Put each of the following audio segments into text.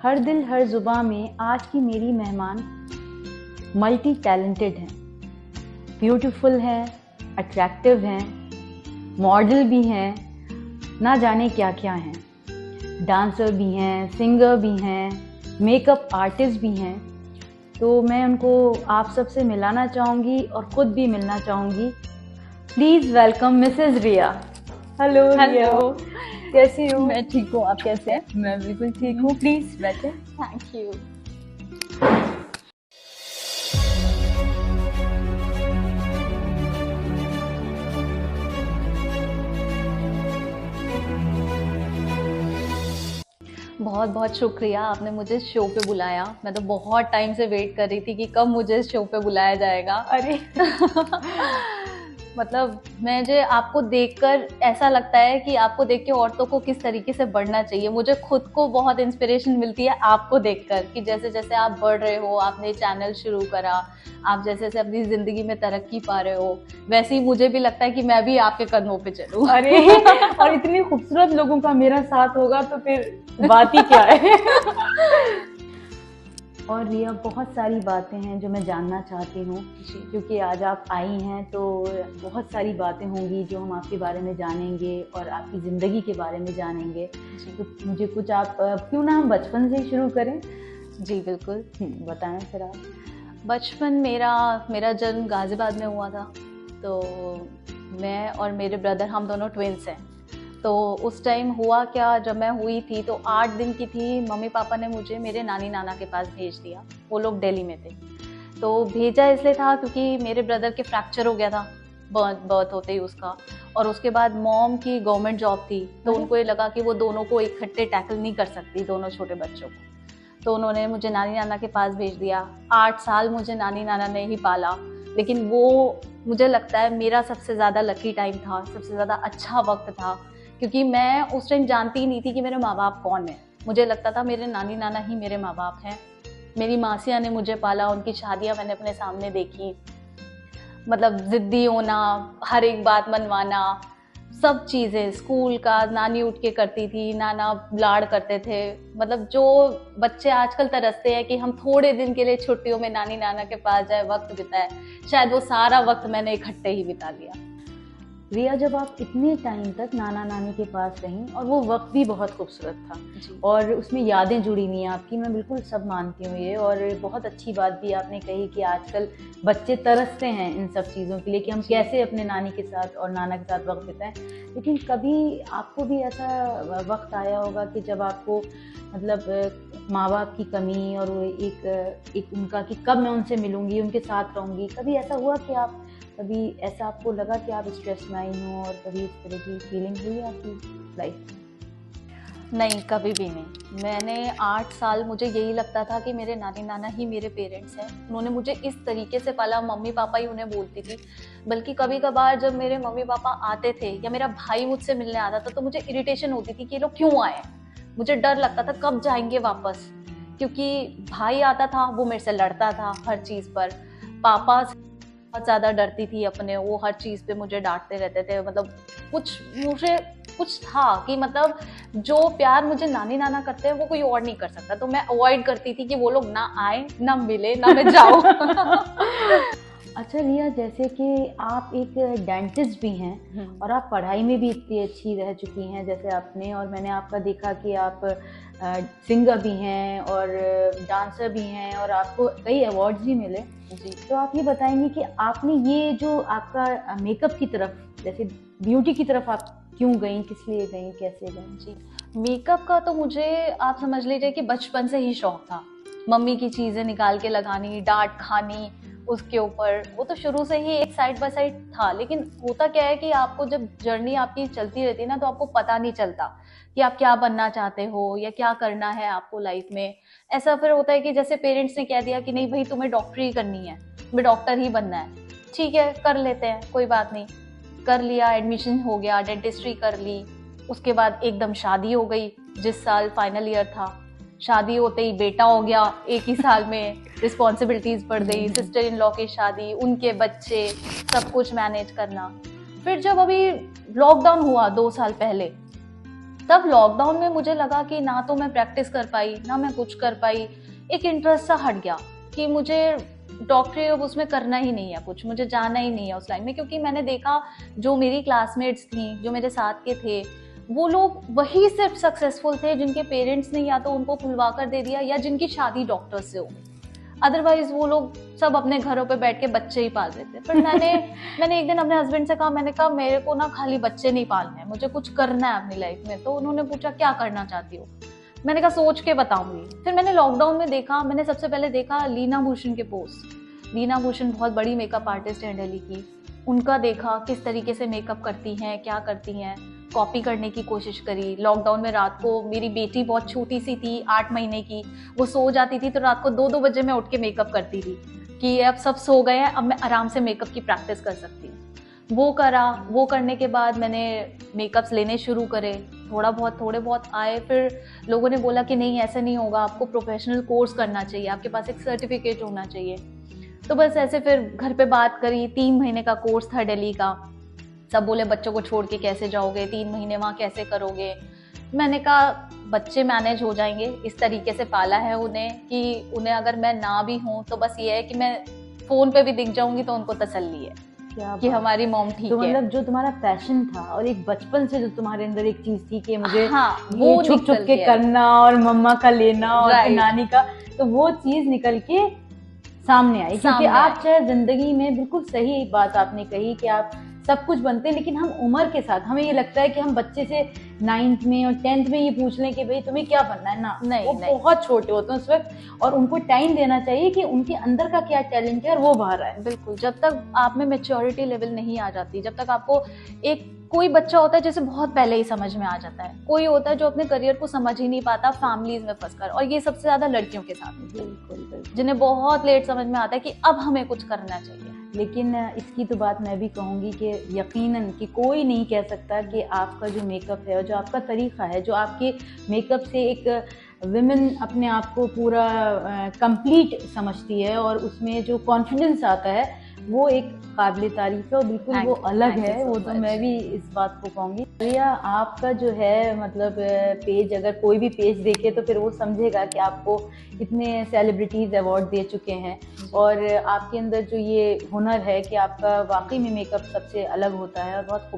हर दिल हर जुबां में आज की मेरी मेहमान मल्टी टैलेंटेड हैं, ब्यूटीफुल हैं, अट्रैक्टिव हैं, मॉडल भी हैं, ना जाने क्या क्या हैं, डांसर भी हैं, सिंगर भी हैं, मेकअप आर्टिस्ट भी हैं। तो मैं उनको आप सबसे मिलाना चाहूँगी और ख़ुद भी मिलना चाहूँगी। Please welcome Mrs Riya. Hello Riya, कैसी हो? मैं ठीक हूँ, आप कैसे हैं? मैं बिल्कुल ठीक हूँ। प्लीज़ बैठे। Thank you. बहुत बहुत शुक्रिया, आपने मुझे शो पे बुलाया। मैं तो बहुत टाइम से वेट कर रही थी कि कब मुझे इस शो पे बुलाया जाएगा। अरे मतलब मुझे आपको देखकर ऐसा लगता है कि आपको देख के औरतों को किस तरीके से बढ़ना चाहिए। मुझे खुद को बहुत इंस्पिरेशन मिलती है आपको देखकर कि जैसे जैसे आप बढ़ रहे हो, आपने चैनल शुरू करा, आप जैसे जैसे अपनी ज़िंदगी में तरक्की पा रहे हो, वैसे ही मुझे भी लगता है कि मैं भी आपके कदमों पे चलूँ। अरे और इतने खूबसूरत लोगों का मेरा साथ होगा तो फिर बात ही क्या है। और रिया, बहुत सारी बातें हैं जो मैं जानना चाहती हूँ, क्योंकि आज आप आई हैं तो बहुत सारी बातें होंगी जो हम आपके बारे में जानेंगे और आपकी ज़िंदगी के बारे में जानेंगे। तो मुझे कुछ आप क्यों ना हम बचपन से ही शुरू करें? जी बिल्कुल, बताएं फिर आप। बचपन मेरा जन्म गाज़ियाबाद में हुआ था। तो मैं और मेरे ब्रदर, हम दोनों ट्विन्स हैं। तो उस टाइम हुआ क्या, जब मैं हुई थी तो 8 दिन की थी, मम्मी पापा ने मुझे मेरे नानी नाना के पास भेज दिया। वो लोग दिल्ली में थे। तो भेजा इसलिए था क्योंकि मेरे ब्रदर के फ्रैक्चर हो गया था बर्थ होते ही उसका, और उसके बाद मॉम की गवर्नमेंट जॉब थी। तो उनको ये लगा कि वो दोनों को इकट्ठे टैकल नहीं कर सकती, दोनों छोटे बच्चों को। तो उन्होंने मुझे नानी नाना के पास भेज दिया। 8 साल मुझे नानी नाना ने ही पाला, लेकिन वो मुझे लगता है मेरा सबसे ज़्यादा लकी टाइम था, सबसे ज़्यादा अच्छा वक्त था, क्योंकि मैं उस टाइम जानती ही नहीं थी कि मेरे माँ बाप कौन है। मुझे लगता था मेरे नानी नाना ही मेरे माँ बाप हैं। मेरी मासियाँ ने मुझे पाला, उनकी शादियाँ मैंने अपने सामने देखी। मतलब ज़िद्दी होना, हर एक बात मनवाना, सब चीज़ें, स्कूल का नानी उठ के करती थी, नाना लाड़ करते थे। मतलब जो बच्चे आजकल तरसते हैं कि हम थोड़े दिन के लिए छुट्टियों में नानी नाना के पास जाए, वक्त बिताए, शायद वो सारा वक्त मैंने इकट्ठे ही बिता लिया। रिया, जब आप इतने टाइम तक नाना नानी के पास रहीं, और वो वक्त भी बहुत खूबसूरत था जी। और उसमें यादें जुड़ी हुई हैं आपकी, मैं बिल्कुल सब मानती हूँ ये। और बहुत अच्छी बात भी आपने कही कि आजकल बच्चे तरसते हैं इन सब चीज़ों के लिए कि हम कैसे अपने नानी के साथ और नाना के साथ वक्त बिताएं। लेकिन कभी आपको भी ऐसा वक्त आया होगा कि जब आपको मतलब माँ बाप की कमी और वो एक उनका कि कब मैं उनसे मिलूँगी, उनके साथ रहूँगी, कभी ऐसा हुआ कि आप कभी ऐसा आपको लगा कि आप स्ट्रेस में आई हो और कभी इस तरह की फीलिंग हुई आपकी लाइफ में? नहीं, कभी भी नहीं। मैंने 8 साल, मुझे यही लगता था कि मेरे नानी नाना ही मेरे पेरेंट्स हैं। उन्होंने मुझे इस तरीके से पाला, मम्मी पापा ही उन्हें बोलती थी। बल्कि कभी कभार जब मेरे मम्मी पापा आते थे या मेरा भाई मुझसे मिलने आता था तो मुझे इरिटेशन होती थी कि ये लोग क्यों आए। मुझे डर लगता था कब जाएंगे वापस, क्योंकि भाई आता था, वो मेरे से लड़ता था हर चीज़ पर। पापा बहुत ज़्यादा डरती थी अपने, वो हर चीज़ पे मुझे डांटते रहते थे। मतलब मुझे कुछ था कि मतलब जो प्यार मुझे नानी नाना करते हैं वो कोई और नहीं कर सकता। तो मैं अवॉइड करती थी कि वो लोग ना आए, ना मिले, ना मैं जाऊँ। अच्छा रिया, जैसे कि आप एक डेंटिस्ट भी हैं और आप पढ़ाई में भी इतनी अच्छी रह चुकी हैं जैसे आपने, और मैंने आपका देखा कि आप सिंगर भी हैं और डांसर भी हैं और आपको कई अवार्ड्स भी मिले। जी। तो आप ये बताएंगे कि आपने ये जो आपका मेकअप की तरफ, जैसे ब्यूटी की तरफ आप क्यों गई, किस लिए गई, कैसे गई? जी, मेकअप का तो मुझे आप समझ लीजिए कि बचपन से ही शौक था। मम्मी की चीज़ें निकाल के लगानी, डांट खानी उसके ऊपर, वो तो शुरू से ही एक साइड बाय साइड था। लेकिन होता क्या है कि आपको जब जर्नी आपकी चलती रहती है ना, तो आपको पता नहीं चलता कि आप क्या बनना चाहते हो या क्या करना है आपको लाइफ में। ऐसा फिर होता है कि जैसे पेरेंट्स ने कह दिया कि नहीं भाई तुम्हें डॉक्टरी करनी है, तुम्हें डॉक्टर ही बनना है, ठीक है कर लेते हैं, कोई बात नहीं। कर लिया, एडमिशन हो गया, डेंटिस्ट्री कर ली। उसके बाद एकदम शादी हो गई, जिस साल फाइनल ईयर था। शादी होते ही बेटा हो गया, एक ही साल में रिस्पॉन्सिबिलिटीज बढ़ गई, सिस्टर इन लॉ की शादी, उनके बच्चे, सब कुछ मैनेज करना। फिर जब अभी लॉकडाउन हुआ 2 साल पहले, तब लॉकडाउन में मुझे लगा कि ना तो मैं प्रैक्टिस कर पाई, ना मैं कुछ कर पाई। एक इंटरेस्ट सा हट गया कि मुझे डॉक्टरी अब उसमें करना ही नहीं है कुछ, मुझे जाना ही नहीं है उस लाइन में, क्योंकि मैंने देखा जो मेरी क्लासमेट्स थी, जो मेरे साथ के थे, वो लोग वही सिर्फ सक्सेसफुल थे जिनके पेरेंट्स ने या तो उनको खुलवा कर दे दिया या जिनकी शादी डॉक्टर से हो गई। अदरवाइज वो लोग सब अपने घरों पे बैठ के बच्चे ही पाल रहे थे। पर मैंने एक दिन अपने हस्बैंड से कहा, मैंने कहा मेरे को ना खाली बच्चे नहीं पालने हैं, मुझे कुछ करना है अपनी लाइफ में। तो उन्होंने पूछा क्या करना चाहती हो? मैंने कहा सोच के बताऊंगी। फिर मैंने लॉकडाउन में देखा, मैंने सबसे पहले देखा लीना भूषण के पोस्ट। लीना भूषण बहुत बड़ी मेकअप आर्टिस्ट है दिल्ली की, उनका देखा किस तरीके से मेकअप करती हैं, क्या करती हैं, कॉपी करने की कोशिश करी। लॉकडाउन में रात को, मेरी बेटी बहुत छोटी सी थी 8 महीने की, वो सो जाती थी तो रात को 2-2 बजे मैं उठ के मेकअप करती थी कि अब सब सो गए हैं, अब मैं आराम से मेकअप की प्रैक्टिस कर सकती हूँ। वो करा। वो करने के बाद मैंने मेकअप्स लेने शुरू करे, थोड़े बहुत आए। फिर लोगों ने बोला कि नहीं ऐसे नहीं होगा, आपको प्रोफेशनल कोर्स करना चाहिए, आपके पास एक सर्टिफिकेट होना चाहिए। तो बस ऐसे फिर घर पे बात करी। 3 महीने का कोर्स था दिल्ली का। सब बोले बच्चों को छोड़ के कैसे जाओगे, 3 महीने वहाँ कैसे करोगे? मैंने कहा बच्चे मैनेज हो जाएंगे, इस तरीके से पाला है उन्हें कि उन्हें अगर मैं ना भी हूँ तो बस ये है कि मैं फोन पे भी दिख जाऊंगी तो उनको तसल्ली है कि हमारी मॉम ठीक तो है। मतलब जो तुम्हारा पैशन था और एक बचपन से जो तुम्हारे अंदर एक चीज थी कि मुझे वो छुप छुप के करना और मम्मा का लेना और नानी का, तो वो चीज निकल के सामने आई। क्योंकि आप चाहे जिंदगी में, बिल्कुल सही बात आपने कही कि आप सब कुछ बनते हैं, लेकिन हम उम्र के साथ, हमें ये लगता है कि हम बच्चे से 9th में और 10th में ये पूछ लें कि भाई तुम्हें क्या बनना है ना, वो बहुत छोटे होते हैं उस वक्त, और उनको टाइम देना चाहिए कि उनके अंदर का क्या टैलेंट है और वो बाहर आए। बिल्कुल, जब तक आप में मैच्योरिटी लेवल नहीं आ जाती, जब तक आपको एक, कोई बच्चा होता है जैसे बहुत पहले ही समझ में आ जाता है, कोई होता है जो अपने करियर को समझ ही नहीं पाता फैमिलीज में फंसकर, और ये सबसे ज्यादा लड़कियों के साथ में, बिल्कुल, जिन्हें बहुत लेट समझ में आता है कि अब हमें कुछ करना चाहिए। लेकिन इसकी तो बात मैं भी कहूँगी कि यकीनन कि कोई नहीं कह सकता कि आपका जो मेकअप है और जो आपका तरीक़ा है, जो आपके मेकअप से एक विमेन अपने आप को पूरा कंप्लीट समझती है और उसमें जो कॉन्फिडेंस आता है वो एक काबिल तारीफ है और बिल्कुल वो अलग है। वो तो मैं भी इस बात को कहूँगी। रिया, आपका जो है मतलब पेज, अगर कोई भी पेज देखे तो फिर वो समझेगा कि आपको इतने सेलिब्रिटीज़ अवार्ड दे चुके हैं और आपके अंदर जो ये हुनर है कि आपका वाकई में मेकअप सबसे अलग होता है और बहुत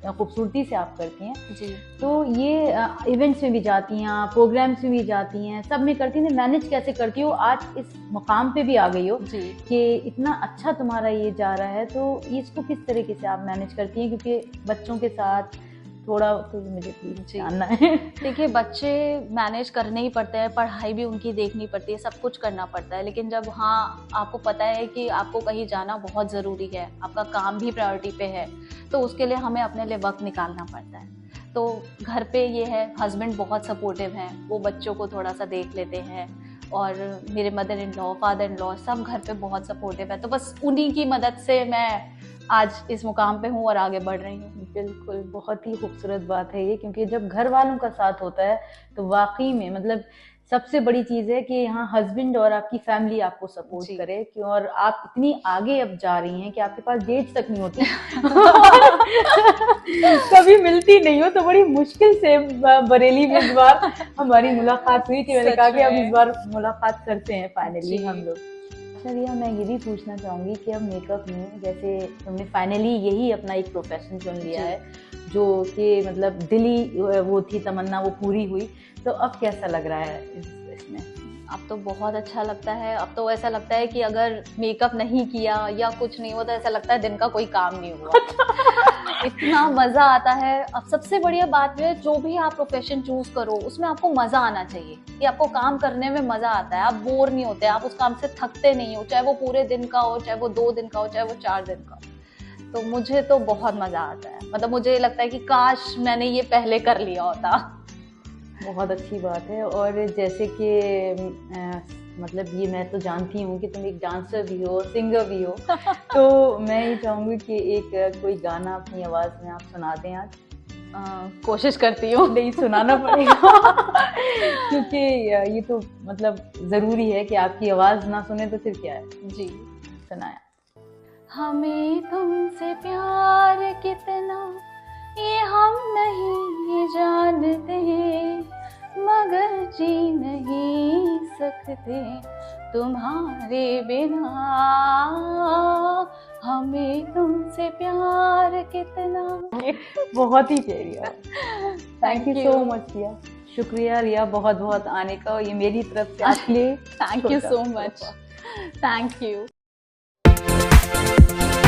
खूबसूरती से आप करती हैं जी। तो ये इवेंट्स में भी जाती हैं, प्रोग्राम्स में भी जाती हैं, सब में करती हैं। मैनेज कैसे करती हो? आज इस मुकाम पे भी आ गई हो कि इतना अच्छा तुम्हारा ये जा रहा है, तो इसको किस तरीके से आप मैनेज करती हैं? क्योंकि बच्चों के साथ थोड़ा तो मुझे जानना है। देखिए, बच्चे मैनेज करने ही पड़ते हैं, पढ़ाई भी उनकी देखनी पड़ती है, सब कुछ करना पड़ता है, लेकिन जब आपको पता है कि आपको कहीं जाना बहुत ज़रूरी है, आपका काम भी प्रायोरिटी पे है, तो उसके लिए हमें अपने लिए वक्त निकालना पड़ता है। तो घर पे ये है, हस्बैंड बहुत सपोर्टिव हैं, वो बच्चों को थोड़ा सा देख लेते हैं, और मेरे mother in law, father in law सब घर पे बहुत सपोर्टिव है। तो बस उन्हीं की मदद से मैं आज इस मुकाम पे हूँ और आगे बढ़ रही हूँ। बिल्कुल, बहुत ही खूबसूरत बात है ये, क्योंकि जब घर वालों का साथ होता है तो वाकई में मतलब सबसे बड़ी चीज़ है कि यहाँ हस्बैंड और आपकी फैमिली आपको सपोर्ट करे कि, और आप इतनी आगे अब जा रही हैं कि आपके पास डेट्स तक नहीं होती कभी मिलती नहीं हो, तो बड़ी मुश्किल से बरेली में इस बार हमारी मुलाकात हुई थी। मैंने कहा कि अब इस बार मुलाकात करते हैं फाइनली हम लोग। रिया, मैं ये भी पूछना चाहूँगी कि अब मेकअप में जैसे तुमने फाइनली यही अपना एक प्रोफेशन चुन लिया है, जो कि मतलब दिली वो थी तमन्ना, वो पूरी हुई, तो अब कैसा लग रहा है इसमें? अब तो बहुत अच्छा लगता है। अब तो ऐसा लगता है कि अगर मेकअप नहीं किया या कुछ नहीं हुआ तो ऐसा लगता है दिन का कोई काम नहीं हुआ। इतना मज़ा आता है। अब सबसे बढ़िया बात है, जो भी आप प्रोफेशन चूज करो उसमें आपको मज़ा आना चाहिए, कि आपको काम करने में मज़ा आता है, आप बोर नहीं होते, आप उस काम से थकते नहीं हो, चाहे वो पूरे दिन का हो, चाहे वो 2 दिन का हो, चाहे वो 4 दिन का। तो मुझे तो बहुत मज़ा आता है। मतलब मुझे लगता है कि काश मैंने ये पहले कर लिया होता। बहुत अच्छी बात है। और जैसे कि मतलब ये मैं तो जानती हूँ कि तुम एक डांसर भी हो, सिंगर भी हो, तो मैं ये चाहूँगी कि एक कोई गाना अपनी आवाज़ में आप सुना दें आज। कोशिश करती हूँ। नहीं, सुनाना पड़ेगा क्योंकि ये तो मतलब ज़रूरी है कि आपकी आवाज़ ना सुने तो फिर क्या है। जी, सुनाया। हमें तुमसे प्यार कितना ये हम नहीं जानते मगर जी नहीं सकते तुम्हारे बिना, हमें तुमसे प्यार कितना। बहुत ही प्यारी। Thank you Thank so you. Much Riya. शुक्रिया रिया बहुत बहुत आने का, ये मेरी तरफ से आपके लिए Thank you छोटा so सा much. तोहफा। Thank you.